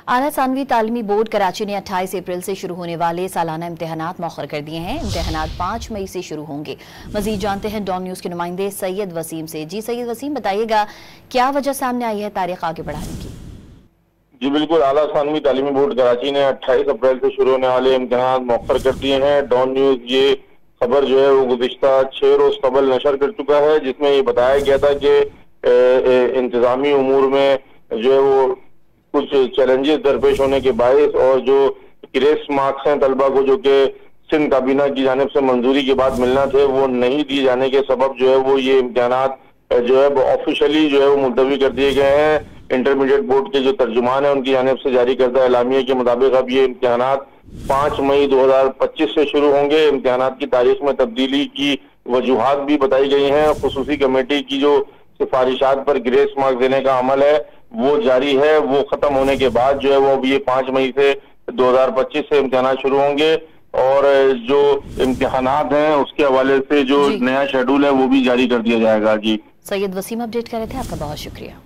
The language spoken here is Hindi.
आला सानवी तालीमी बोर्ड कराची ने 28 अप्रैल से शुरू होने वाले सालाना इम्तिहानात मौखर कर दिए हैं। इम्तिहानात 5 मई से शुरू होंगे। मजीद जानते हैं डॉन न्यूज के नुमाइंदे सैयद वसीम से। जी सैयद वसीम, बताइएगा क्या वजह सामने आई है तारीख आगे बढ़ाने की? जी बिल्कुल, आला सानवी तालीमी बोर्ड कराची ने 28 अप्रैल से शुरू होने वाले इम्तिहानात मौखर कर दिए हैं। डॉन न्यूज ये खबर जो है वो गुज़िश्ता 6 रोज कबल नशर कर चुका है, जिसमें ये बताया गया था कि इंतजामी उमूर में जो है वो कुछ चैलेंजेस दरपेश होने के बायस और जो ग्रेस मार्क्स हैं तलबा को जो कि सिंध काबीना की जानिब से मंजूरी के बाद मिलना थे वो नहीं दिए जाने के सबब जो है वो ये इम्तिहानात जो है ऑफिशियली जो है वो मुलतवी कर दिए गए हैं। इंटरमीडिएट बोर्ड के जो तर्जुमान है उनकी जानिब से जारी करदा एलामिया के मुताबिक अब ये इम्तिहानात 5 मई 2025 से शुरू होंगे। इम्तिहानात की तारीख में तब्दीली की वजूहात भी बताई गई हैं। खुसूसी कमेटी की जो सिफारिशात पर ग्रेस मार्क्स देने का अमल है वो जारी है। वो खत्म होने के बाद जो है वो अब ये 5 मई से 2025 से इम्तिहानात शुरू होंगे और जो इम्तिहानात हैं उसके हवाले से जो नया शेड्यूल है वो भी जारी कर दिया जाएगा। जी सैयद वसीम अपडेट कर रहे थे, आपका बहुत शुक्रिया।